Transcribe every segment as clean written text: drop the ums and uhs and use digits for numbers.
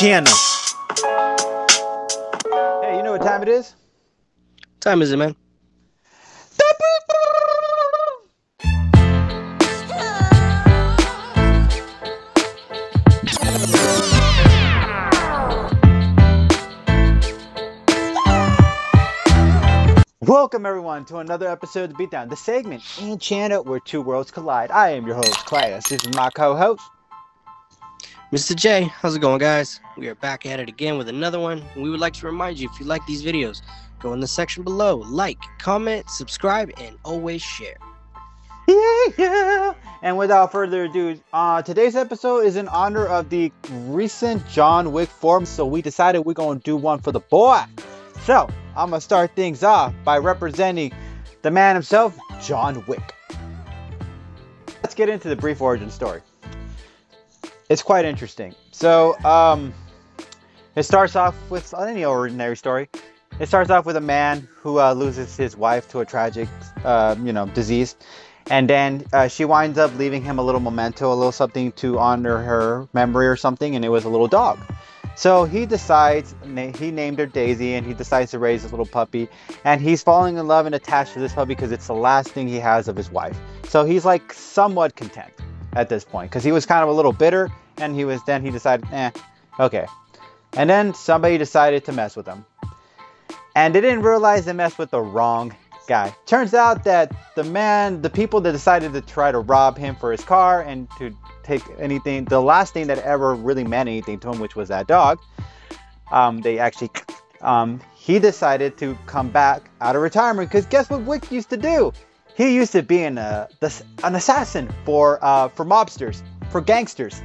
channel. Hey, you know what time it is? What time is it, man? Welcome everyone to another episode of Beatdown, the segment and channel where two worlds collide. I am your host, Class. This is my co-host, Mr. J. How's it going, guys? We are back at it again with another one. We would like to remind you, if you like these videos, go in the section below, like, comment, subscribe, and always share. Yeah. And without further ado, today's episode is in honor of the recent John Wick 4, so we decided we're going to do one for the boy. So, I'm going to start things off by representing the man himself, John Wick. Let's get into the brief origin story. It's quite interesting. So, it starts off with any ordinary story. It starts off with a man who loses his wife to a tragic, disease. And then she winds up leaving him a little memento, a little something to honor her memory or something. And it was a little dog. So he decides, he named her Daisy, and he decides to raise this little puppy. And he's falling in love and attached to this puppy because it's the last thing he has of his wife. So he's like somewhat content at this point because he was kind of a little bitter, and he decided, okay. And then somebody decided to mess with him. And they didn't realize they messed with the wrong guy. Turns out that the people that decided to try to rob him for his car and to take anything, the last thing that ever really meant anything to him, which was that dog, he decided to come back out of retirement because guess what Wick used to do? He used to be an assassin for mobsters, for gangsters.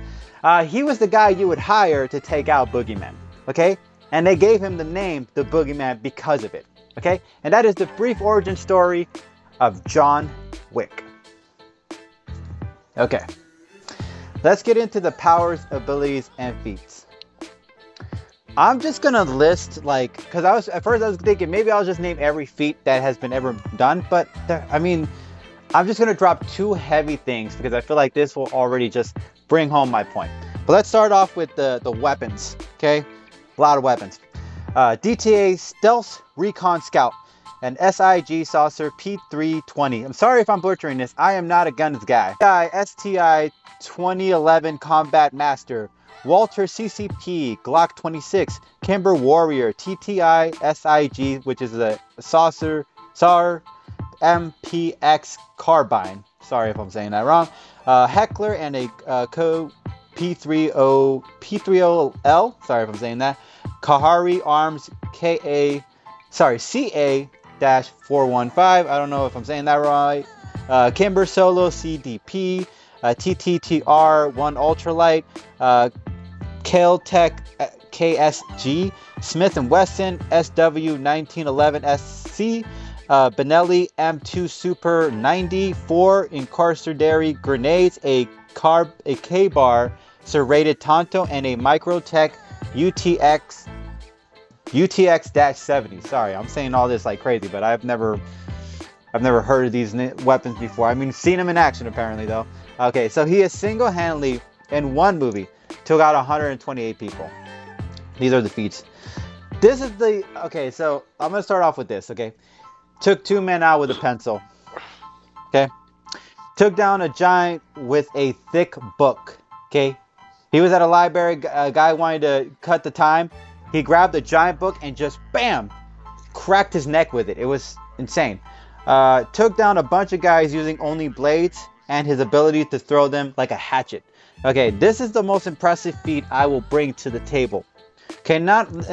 He was the guy you would hire to take out boogeymen, okay? And they gave him the name the Boogeyman because of it, okay? And that is the brief origin story of John Wick. Okay. Let's get into the powers, abilities, and feats. I'm just gonna list because at first I was thinking maybe I'll just name every feat that has been ever done, but I'm just gonna drop two heavy things because I feel like this will already just bring home my point. But let's start off with the weapons, okay? A lot of weapons. DTA Stealth Recon Scout, an SIG Saucer P320. I'm sorry if I'm butchering this. I am not a guns guy. STI 2011 Combat Master, Walter CCP Glock 26, Kimber Warrior TTI SIG, which is a Saucer SAR MPX Carbine. Sorry if I'm saying that wrong. Heckler and a Co P30L. Sorry if I'm saying that. Kahari Arms CA-415. I don't know if I'm saying that right. Kimber Solo CDP. TTTR 1 Ultralight. Caltech KSG. Smith & Wesson SW 1911 SC. Benelli M2 Super 90. 4 incarceratory grenades. A K-bar serrated Tonto, and a Microtech UTX-70. Sorry, I'm saying all this like crazy, but I've never heard of these weapons before. I mean, seen them in action apparently though. Okay, so he has single-handedly in one movie took out 128 people. These are the feats. This is the okay. So I'm gonna start off with this. Okay, took 2 men out with a pencil. Okay, took down a giant with a thick book. Okay. He was at a library, a guy wanted to cut the time. He grabbed a giant book and just, bam, cracked his neck with it. It was insane. Took down a bunch of guys using only blades and his ability to throw them like a hatchet. Okay, this is the most impressive feat I will bring to the table. Okay, and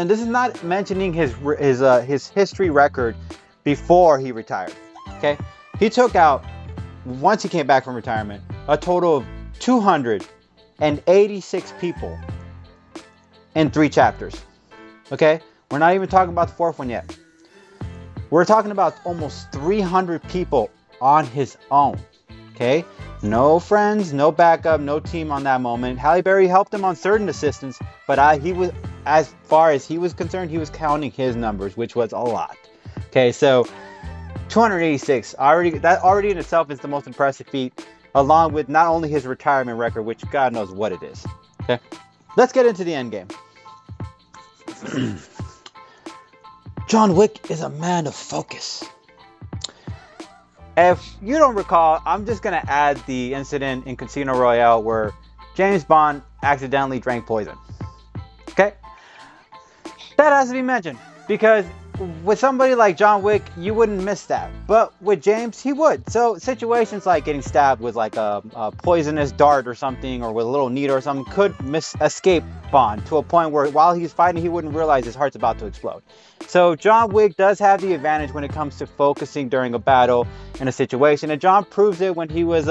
this is not mentioning his history record before he retired. Okay, he took out, once he came back from retirement, a total of 286 people in 3 chapters. Okay, we're not even talking about the 4th one yet. We're talking about almost 300 people on his own. Okay, no friends, no backup, no team on that moment. Halle Berry helped him on certain assistance, but he was, as far as he was concerned, he was counting his numbers, which was a lot. Okay, so 286 that already in itself is the most impressive feat, along with not only his retirement record, which God knows what it is. Okay, let's get into the end game. John Wick is a man of focus. If you don't recall, I'm just going to add the incident in Casino Royale where James Bond accidentally drank poison. Okay? That has to be mentioned because with somebody like John Wick, you wouldn't miss that. But with James, he would. So situations like getting stabbed with like a poisonous dart or something, or with a little needle or something, could escape Bond to a point where while he's fighting, he wouldn't realize his heart's about to explode. So John Wick does have the advantage when it comes to focusing during a battle in a situation. And John proves it when he was,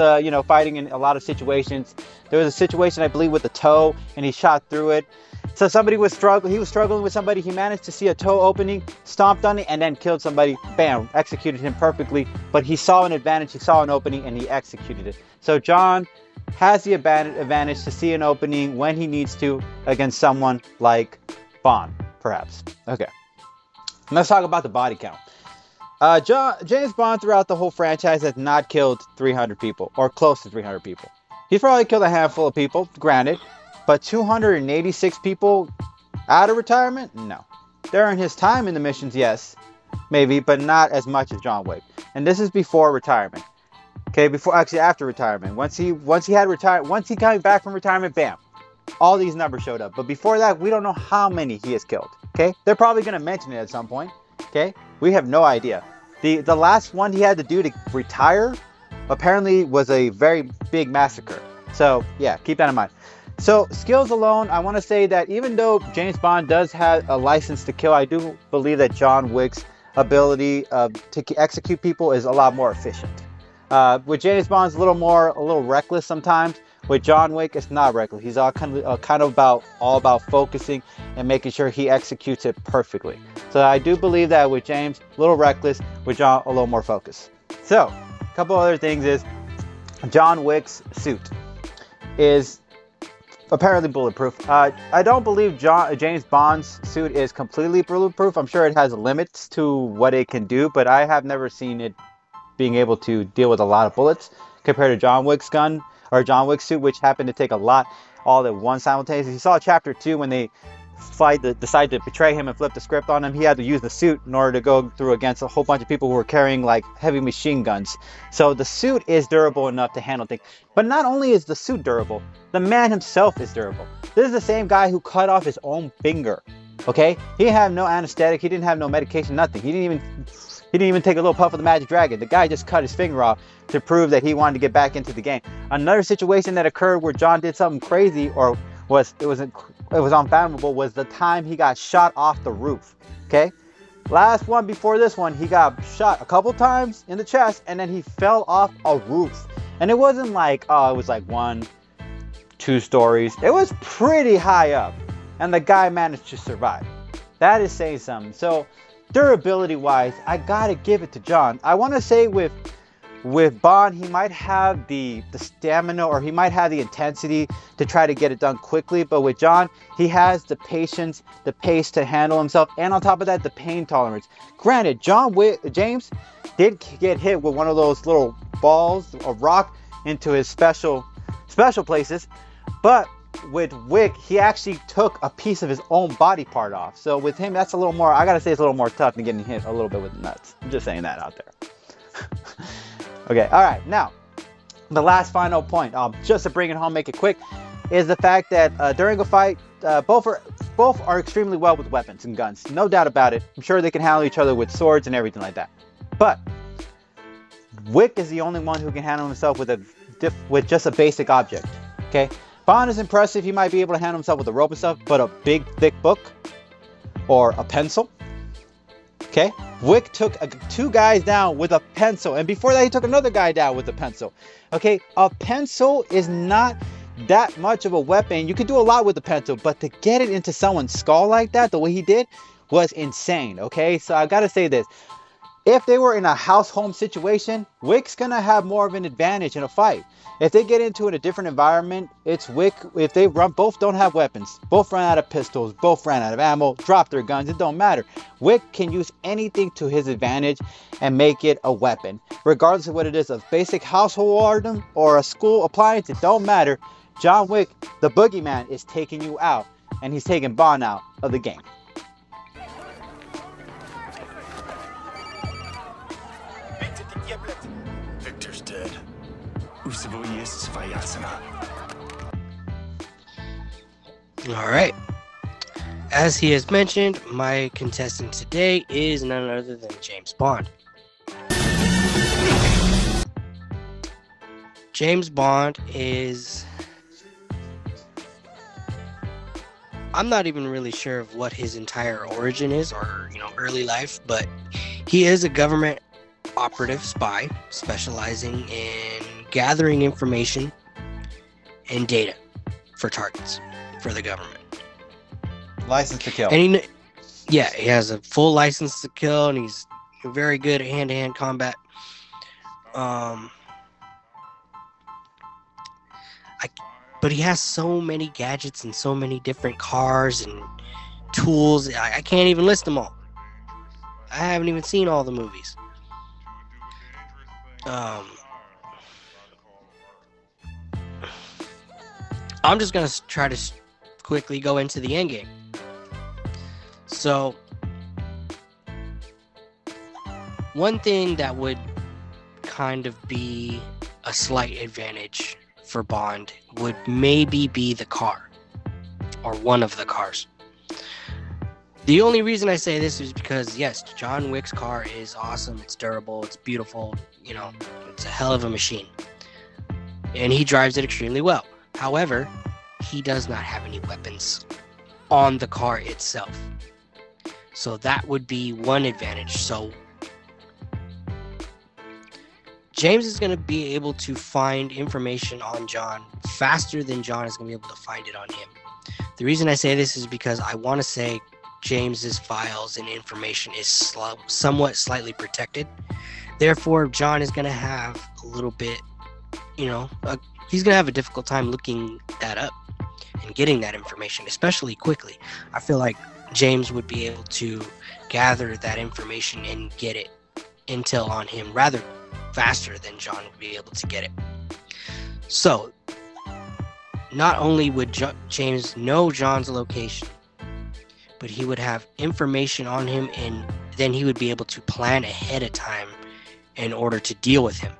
fighting in a lot of situations. There was a situation, I believe, with the toe, and he shot through it. So somebody was struggling. He was struggling with somebody. He managed to see a toe opening, stomped on it, and then killed somebody. Bam, executed him perfectly. But he saw an advantage. He saw an opening, and he executed it. So John has the advantage to see an opening when he needs to against someone like Bond, perhaps. Okay, let's talk about the body count. James Bond throughout the whole franchise has not killed 300 people or close to 300 people. He's probably killed a handful of people, granted. But 286 people out of retirement? No. During his time in the missions, yes. Maybe, but not as much as John Wick. And this is before retirement. Okay, after retirement. Once he came back from retirement, bam. All these numbers showed up. But before that, we don't know how many he has killed. Okay? They're probably going to mention it at some point. Okay? We have no idea. The last one he had to do to retire apparently was a very big massacre. So, yeah, keep that in mind. So, skills alone, I want to say that even though James Bond does have a license to kill, I do believe that John Wick's ability to execute people is a lot more efficient. With James Bond, it's a little reckless sometimes. With John Wick, it's not reckless. He's all kind of all about focusing and making sure he executes it perfectly. So I do believe that with James, a little reckless. With John, a little more focus. So, a couple other things is John Wick's suit is apparently bulletproof. I don't believe James Bond's suit is completely bulletproof. I'm sure it has limits to what it can do, but I have never seen it being able to deal with a lot of bullets compared to John Wick's gun or John Wick's suit, which happened to take a lot all at once simultaneously. You saw chapter 2 when they decide to betray him and flip the script on him. He had to use the suit in order to go through against a whole bunch of people who were carrying like heavy machine guns. So the suit is durable enough to handle things. But not only is the suit durable, the man himself is durable. This is the same guy who cut off his own finger. Okay, he didn't have no anesthetic, he didn't have no medication, nothing. He didn't even take a little puff of the magic dragon. The guy just cut his finger off to prove that he wanted to get back into the game. Another situation that occurred where John did something crazy, or it was unfathomable, was the time he got shot off the roof. Okay, last one before this one, he got shot a couple times in the chest, and then he fell off a roof. And it wasn't like, it was like 1-2 stories. It was pretty high up, and the guy managed to survive. That is saying something. So durability wise, I gotta give it to John. I want to say with Bond, he might have the stamina, or he might have the intensity to try to get it done quickly, but with John, he has the patience, the pace to handle himself, and on top of that, the pain tolerance. Granted, James did get hit with one of those little balls of rock into his special places, but with Wick, he actually took a piece of his own body part off. So with him, that's a little more, I gotta say, it's a little more tough than getting hit a little bit with the nuts. I'm just saying that out there. Okay, all right, now the last final point, just to bring it home, make it quick, is the fact that during a fight, both are extremely well with weapons and guns, no doubt about it. I'm sure they can handle each other with swords and everything like that, but Wick is the only one who can handle himself with just a basic object. Okay, Bond is impressive. He might be able to handle himself with a rope and stuff, but a big thick book or a pencil. Okay, Wick took 2 guys down with a pencil, and before that he took another guy down with a pencil. Okay, a pencil is not that much of a weapon. You could do a lot with a pencil, but to get it into someone's skull like that, the way he did, was insane. Okay, so I gotta say this. If they were in a home situation, Wick's gonna have more of an advantage in a fight. If they get into a different environment, it's Wick. If they both don't have weapons, both ran out of pistols, both ran out of ammo, drop their guns, it don't matter. Wick can use anything to his advantage and make it a weapon. Regardless of what it is, a basic household item or a school appliance, it don't matter. John Wick, the boogeyman, is taking you out, and he's taking Bond out of the game. All right. As he has mentioned, my contestant today is none other than James Bond. James Bond is... I'm not even really sure of what his entire origin is or, early life, but he is a government operative spy specializing in gathering information and data for targets for the government. License to kill. And he has a full license to kill, and he's very good at hand-to-hand combat. But he has so many gadgets and so many different cars and tools. I can't even list them all. I haven't even seen all the movies. I'm just going to try to quickly go into the end game. So, one thing that would kind of be a slight advantage for Bond would maybe be the car, or one of the cars. The only reason I say this is because, yes, John Wick's car is awesome, it's durable, it's beautiful, it's a hell of a machine, and he drives it extremely well. However, he does not have any weapons on the car itself, so that would be one advantage. So James is going to be able to find information on John faster than John is going to be able to find it on him. The reason I say this is because I want to say James's files and information is somewhat slightly protected. Therefore, John is going to have a little bit, he's going to have a difficult time looking that up and getting that information, especially quickly. I feel like James would be able to gather that information and get it intel on him rather faster than John would be able to get it. So, not only would James know John's location, but he would have information on him, and then he would be able to plan ahead of time in order to deal with him.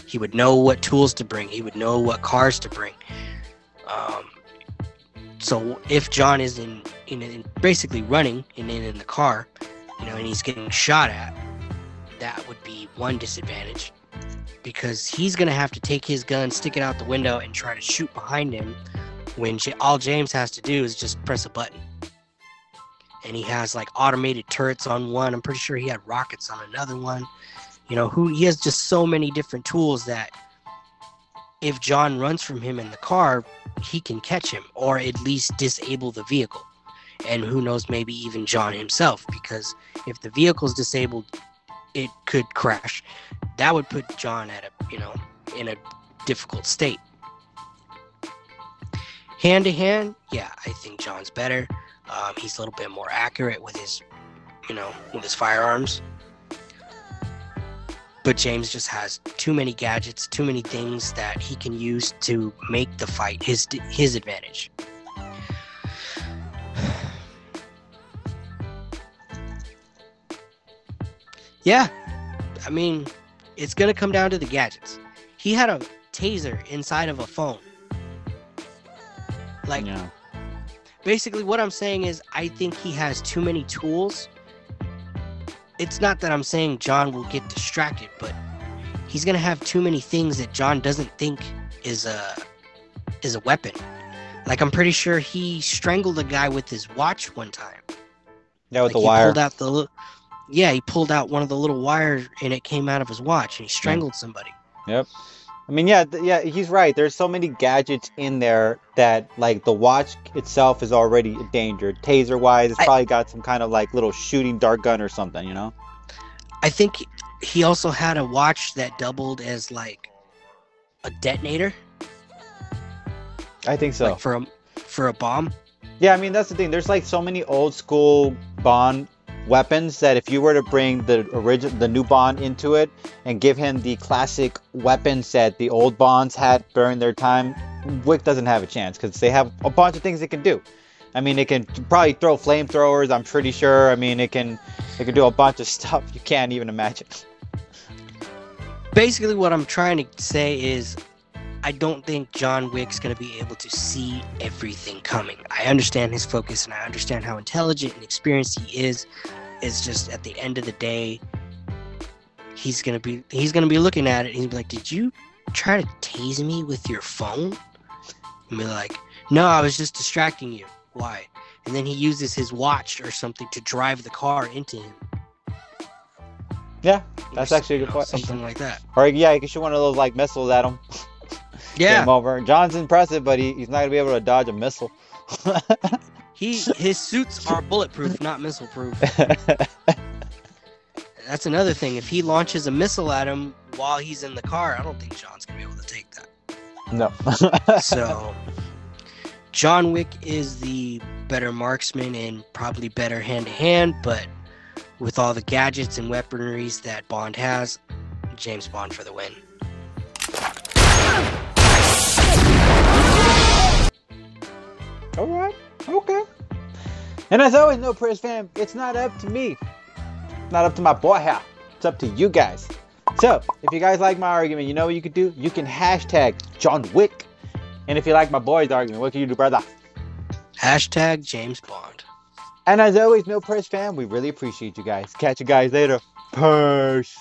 He would know what tools to bring. He would know what cars to bring. So if John is in basically running and in the car, and he's getting shot at, that would be one disadvantage, because he's going to have to take his gun, stick it out the window, and try to shoot behind him when all James has to do is just press a button. And he has like automated turrets on one. I'm pretty sure he had rockets on another one. He has just so many different tools that if John runs from him in the car, he can catch him or at least disable the vehicle. And who knows, maybe even John himself, because if the vehicle's disabled, it could crash. That would put John at in a difficult state. Hand to hand, yeah, I think John's better. He's a little bit more accurate with his firearms. But James just has too many gadgets, too many things that he can use to make the fight his advantage. Yeah, I mean, it's going to come down to the gadgets. He had a taser inside of a phone. Basically what I'm saying is I think he has too many tools. It's not that I'm saying John will get distracted, but he's going to have too many things that John doesn't think is a weapon. Like, I'm pretty sure he strangled a guy with his watch one time. Yeah, with the wire. He pulled out one of the little wires and it came out of his watch and he strangled somebody. Yep. I mean, yeah, he's right. There's so many gadgets in there that, like, the watch itself is already a danger. Taser-wise, it's probably got some kind of, like, little shooting dart gun or something, I think he also had a watch that doubled as, like, a detonator. I think so. Like, for a bomb. Yeah, I mean, that's the thing. There's, like, so many old-school Bond weapons that if you were to bring the new Bond into it and give him the classic weapons that the old Bonds had during their time, Wick doesn't have a chance because they have a bunch of things it can do. I mean, it can probably throw flamethrowers, I'm pretty sure. I mean, it can do a bunch of stuff you can't even imagine. Basically, what I'm trying to say is I don't think John Wick's going to be able to see everything coming. I understand his focus, and I understand how intelligent and experienced he is. It's just at the end of the day, he's gonna be looking at it and he's be like, "Did you try to tase me with your phone?" And be like, "No, I was just distracting you." Why? And then he uses his watch or something to drive the car into him. Yeah, that's actually a good point. Something like that. Or yeah, you can shoot one of those like missiles at him. Yeah. Game over. John's impressive, but he's not gonna be able to dodge a missile. His suits are bulletproof, not missile proof. That's another thing. If he launches a missile at him while he's in the car, I don't think John's gonna be able to take that. No. So John Wick is the better marksman and probably better hand-to-hand, but with all the gadgets and weaponries that Bond has, James Bond for the win. Alright, okay. And as always, No Prayers fam, it's not up to me. It's not up to my boy Hal. It's up to you guys. So, if you guys like my argument, you know what you could do? You can hashtag John Wick. And if you like my boy's argument, what can you do, brother? Hashtag James Bond. And as always, No Prayers fam, we really appreciate you guys. Catch you guys later. Peace.